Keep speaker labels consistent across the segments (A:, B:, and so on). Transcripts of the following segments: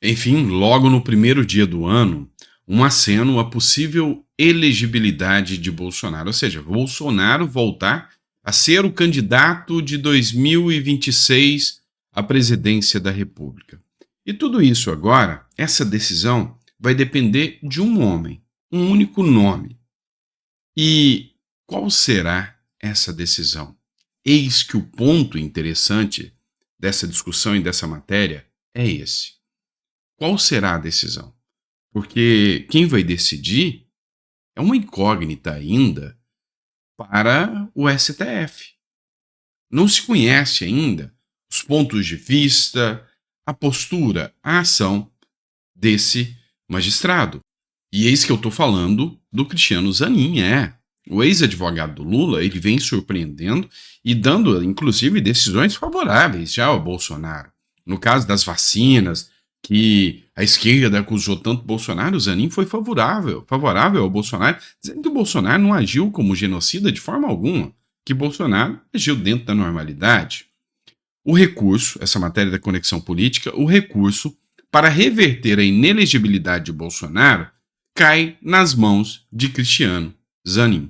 A: Enfim, logo no primeiro dia do ano, um aceno à possível elegibilidade de Bolsonaro, ou seja, Bolsonaro voltar a ser o candidato de 2026 à presidência da República. E tudo isso agora, essa decisão, vai depender de um homem, um único nome. E qual será essa decisão? Eis que o ponto interessante dessa discussão e dessa matéria é esse. Qual será a decisão? Porque quem vai decidir é uma incógnita ainda para o STF. Não se conhece ainda os pontos de vista, a postura, a ação desse magistrado. E eis que eu estou falando do Cristiano Zanin, o ex-advogado do Lula. Ele vem surpreendendo e dando, inclusive, decisões favoráveis já ao Bolsonaro. No caso das vacinas, que a esquerda acusou tanto Bolsonaro, o Zanin foi favorável ao Bolsonaro, dizendo que o Bolsonaro não agiu como genocida de forma alguma, que Bolsonaro agiu dentro da normalidade. O recurso, essa matéria da conexão política, o recurso para reverter a inelegibilidade de Bolsonaro cai nas mãos de Cristiano Zanin.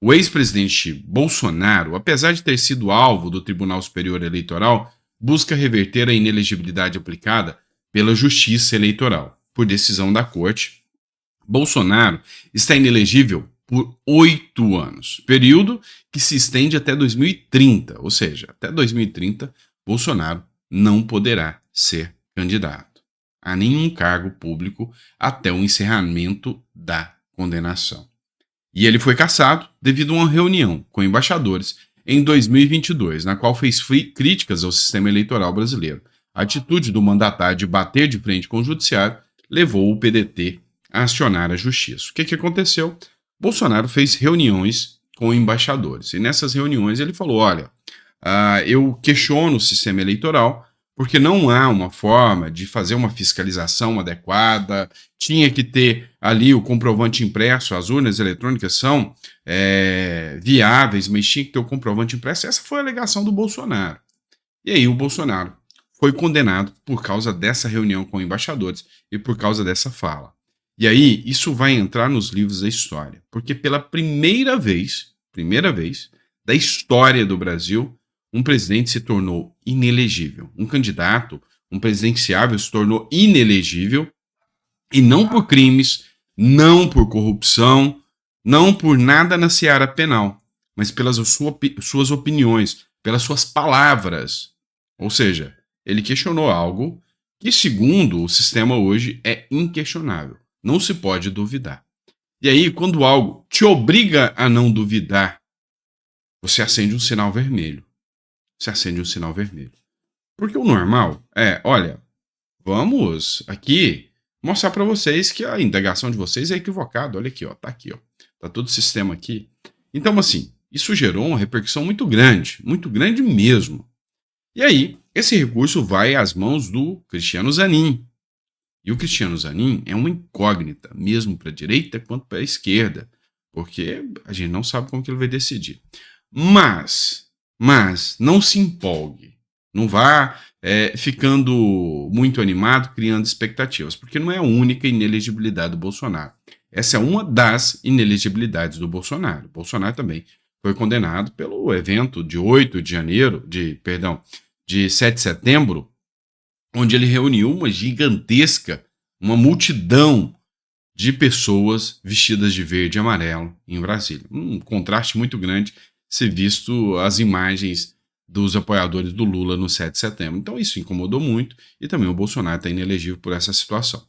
A: O ex-presidente Bolsonaro, apesar de ter sido alvo do Tribunal Superior Eleitoral, busca reverter a inelegibilidade aplicada pela Justiça Eleitoral, por decisão da Corte. Bolsonaro está inelegível por 8 anos, período que se estende até 2030, ou seja, até 2030, Bolsonaro não poderá ser candidato a nenhum cargo público até o encerramento da condenação. E ele foi cassado devido a uma reunião com embaixadores em 2022, na qual fez críticas ao sistema eleitoral brasileiro. A atitude do mandatário de bater de frente com o judiciário levou o PDT a acionar a justiça. O que aconteceu? Bolsonaro fez reuniões com embaixadores. E nessas reuniões ele falou, olha, eu questiono o sistema eleitoral porque não há uma forma de fazer uma fiscalização adequada, tinha que ter ali o comprovante impresso, as urnas eletrônicas são viáveis, mas tinha que ter o comprovante impresso. Essa foi a alegação do Bolsonaro. E aí o Bolsonaro foi condenado por causa dessa reunião com embaixadores e por causa dessa fala. E aí isso vai entrar nos livros da história, porque pela primeira vez da história do Brasil, um presidente se tornou inelegível. Um candidato, um presidenciável se tornou inelegível, e não por crimes, não por corrupção, não por nada na seara penal, mas pelas suas opiniões, pelas suas palavras. Ou seja, ele questionou algo que, segundo o sistema hoje, é inquestionável. Não se pode duvidar. E aí, quando algo te obriga a não duvidar, você acende um sinal vermelho. Porque o normal é, olha, vamos aqui mostrar para vocês que a indagação de vocês é equivocada. Olha aqui, ó, tá aqui, ó. Tá todo o sistema aqui. Então, assim, isso gerou uma repercussão muito grande mesmo. E aí, esse recurso vai às mãos do Cristiano Zanin. E o Cristiano Zanin é uma incógnita, mesmo para a direita quanto para a esquerda, porque a gente não sabe como que ele vai decidir. Mas não se empolgue, não vá ficando muito animado, criando expectativas, porque não é a única inelegibilidade do Bolsonaro. Essa é uma das inelegibilidades do Bolsonaro. O Bolsonaro também foi condenado pelo evento de 7 de setembro, onde ele reuniu uma multidão de pessoas vestidas de verde e amarelo em Brasília. Um contraste muito grande se visto as imagens dos apoiadores do Lula no 7 de setembro. Então isso incomodou muito e também o Bolsonaro está inelegível por essa situação.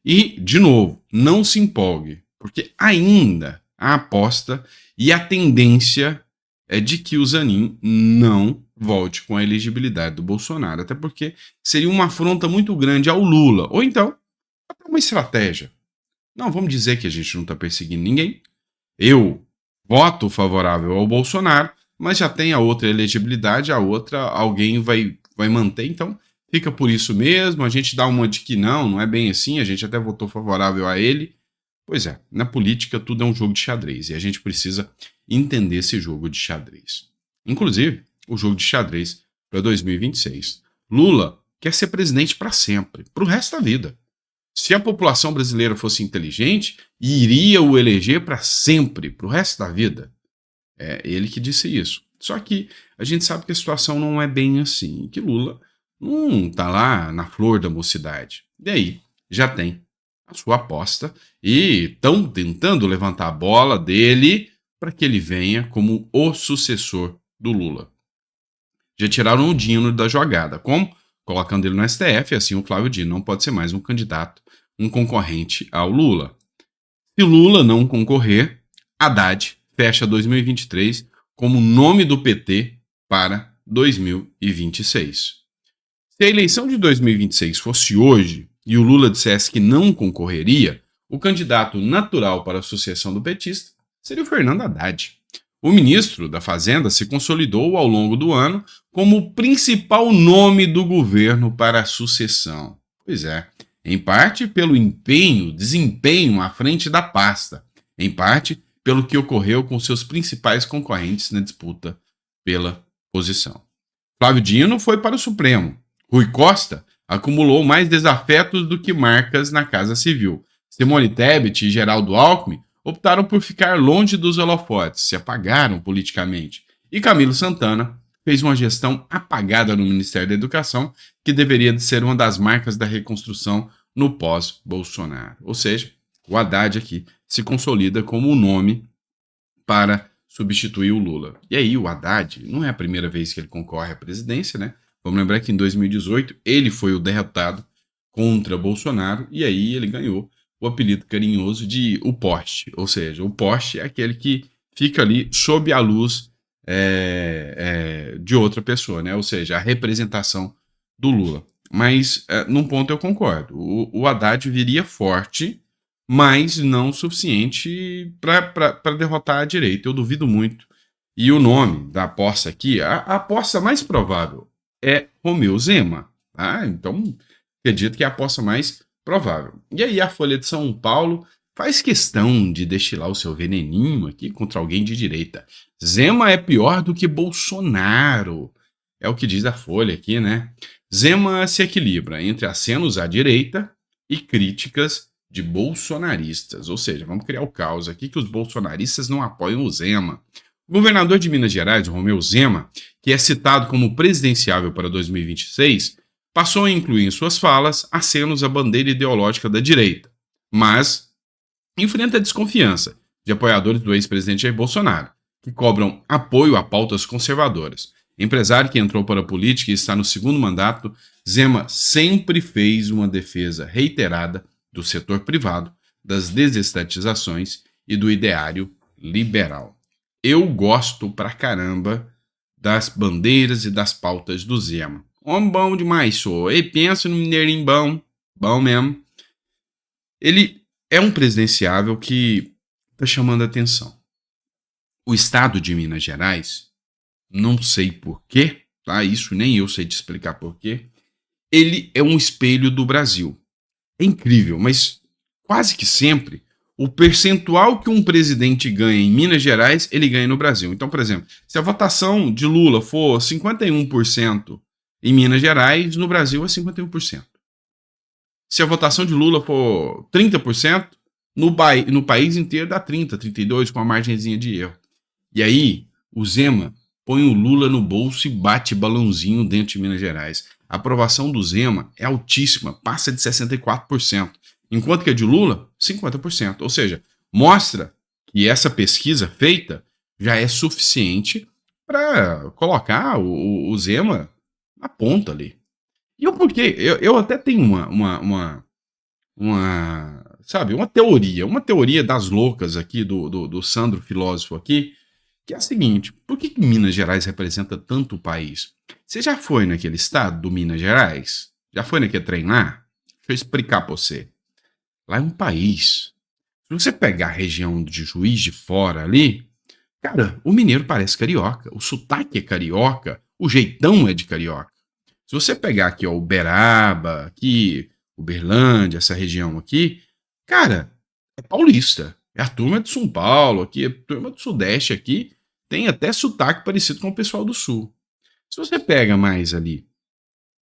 A: E, de novo, não se empolgue, porque ainda a aposta e a tendência é de que o Zanin não volte com a elegibilidade do Bolsonaro, até porque seria uma afronta muito grande ao Lula, ou então até uma estratégia. Não, vamos dizer que a gente não está perseguindo ninguém. Eu voto favorável ao Bolsonaro, mas já tem a outra elegibilidade, a outra alguém vai manter, então fica por isso mesmo, a gente dá uma de que não é bem assim, a gente até votou favorável a ele. Pois é, na política tudo é um jogo de xadrez e a gente precisa entender esse jogo de xadrez. Inclusive, o jogo de xadrez para 2026. Lula quer ser presidente para sempre, para o resto da vida. Se a população brasileira fosse inteligente, iria o eleger para sempre, para o resto da vida. É ele que disse isso. Só que a gente sabe que a situação não é bem assim, que Lula não está lá na flor da mocidade. E aí, já tem a sua aposta e estão tentando levantar a bola dele para que ele venha como o sucessor do Lula. Já tiraram o Dino da jogada. Como? Colocando ele no STF, assim o Flávio Dino não pode ser mais um candidato, um concorrente ao Lula. Se Lula não concorrer, Haddad fecha 2023 como nome do PT para 2026. Se a eleição de 2026 fosse hoje e o Lula dissesse que não concorreria, o candidato natural para a sucessão do petista seria o Fernando Haddad. O ministro da Fazenda se consolidou ao longo do ano como o principal nome do governo para a sucessão. Pois é, em parte pelo desempenho à frente da pasta, em parte pelo que ocorreu com seus principais concorrentes na disputa pela posição. Flávio Dino foi para o Supremo. Rui Costa acumulou mais desafetos do que marcas na Casa Civil. Simone Tebet e Geraldo Alckmin optaram por ficar longe dos holofotes, se apagaram politicamente. E Camilo Santana fez uma gestão apagada no Ministério da Educação, que deveria ser uma das marcas da reconstrução no pós-Bolsonaro. Ou seja, o Haddad aqui se consolida como o nome para substituir o Lula. E aí o Haddad, não é a primeira vez que ele concorre à presidência, né? Vamos lembrar que em 2018 ele foi o derrotado contra Bolsonaro e aí ele ganhou o apelido carinhoso de o poste. Ou seja, o poste é aquele que fica ali sob a luz de outra pessoa, né? Ou seja, a representação do Lula. Mas num ponto eu concordo. O Haddad viria forte, mas não o suficiente para derrotar a direita. Eu duvido muito. E o nome da aposta aqui, a aposta mais provável é Romeu Zema. Tá? Então, acredito que é a aposta mais provável. E aí a Folha de São Paulo faz questão de destilar o seu veneninho aqui contra alguém de direita. Zema é pior do que Bolsonaro. É o que diz a Folha aqui, né? Zema se equilibra entre acenos à direita e críticas de bolsonaristas. Ou seja, vamos criar o caos aqui que os bolsonaristas não apoiam o Zema. O governador de Minas Gerais, Romeu Zema, que é citado como presidenciável para 2026, passou a incluir em suas falas acenos à bandeira ideológica da direita, mas enfrenta a desconfiança de apoiadores do ex-presidente Jair Bolsonaro, que cobram apoio a pautas conservadoras. Empresário que entrou para a política e está no segundo mandato, Zema sempre fez uma defesa reiterada do setor privado, das desestatizações e do ideário liberal. Eu gosto pra caramba das bandeiras e das pautas do Zema. Homem bom demais, sou. E pensa no mineirinho bom, bom mesmo. Ele é um presidenciável que está chamando a atenção. O estado de Minas Gerais, não sei porquê, tá? Isso nem eu sei te explicar porquê. Ele é um espelho do Brasil. É incrível, mas quase que sempre o percentual que um presidente ganha em Minas Gerais, ele ganha no Brasil. Então, por exemplo, se a votação de Lula for 51% em Minas Gerais, no Brasil é 51%. Se a votação de Lula for 30%, no país inteiro dá 30, 32, com uma margenzinha de erro. E aí, o Zema põe o Lula no bolso e bate balãozinho dentro de Minas Gerais. A aprovação do Zema é altíssima, passa de 64%. Enquanto que a de Lula, 50%. Ou seja, mostra que essa pesquisa feita já é suficiente para colocar o Zema na ponta ali. E o porquê? Eu até tenho uma teoria das loucas aqui, do Sandro Filósofo aqui, que é a seguinte: por que Minas Gerais representa tanto o país? Você já foi naquele estado do Minas Gerais? Já foi naquele trem lá? Deixa eu explicar para você. Lá é um país. Se você pegar a região de Juiz de Fora ali, cara, o mineiro parece carioca. O sotaque é carioca. O jeitão é de carioca. Se você pegar aqui, ó, Uberaba, aqui, Uberlândia, essa região aqui, cara, é paulista. É a turma de São Paulo aqui, a turma do Sudeste aqui, tem até sotaque parecido com o pessoal do Sul. Se você pega mais ali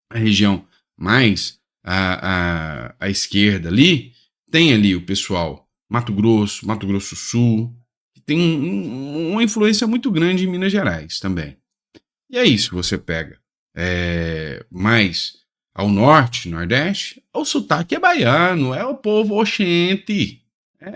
A: a região Mas a esquerda ali tem ali o pessoal Mato Grosso, Mato Grosso do Sul, que tem uma influência muito grande em Minas Gerais também. E aí, se você pega mais ao norte, nordeste, o sotaque é baiano, é o povo oxente.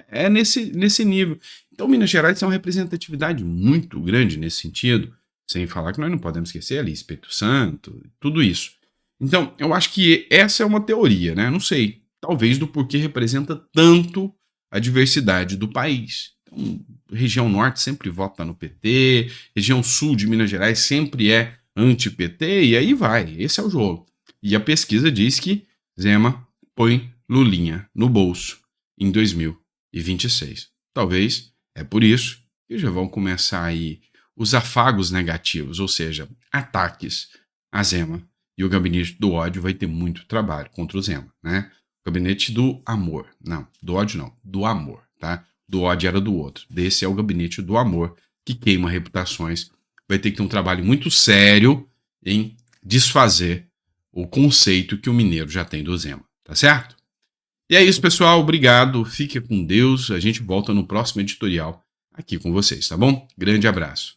A: É nesse nível. Então, Minas Gerais tem uma representatividade muito grande nesse sentido, sem falar que nós não podemos esquecer ali Espírito Santo, tudo isso. Então, eu acho que essa é uma teoria, né? Não sei, talvez do porquê representa tanto a diversidade do país. Então, região norte sempre vota no PT, região sul de Minas Gerais sempre é anti-PT, e aí vai, esse é o jogo. E a pesquisa diz que Zema põe Lulinha no bolso em 2026. Talvez é por isso que já vão começar aí os afagos negativos, ou seja, ataques a Zema. E o gabinete do ódio vai ter muito trabalho contra o Zema, né? O gabinete do amor. Não, do ódio não, do amor, tá? Do ódio era do outro. Desse é o gabinete do amor, que queima reputações. Vai ter que ter um trabalho muito sério em desfazer o conceito que o mineiro já tem do Zema, tá certo? E é isso, pessoal. Obrigado. Fique com Deus. A gente volta no próximo editorial aqui com vocês, tá bom? Grande abraço.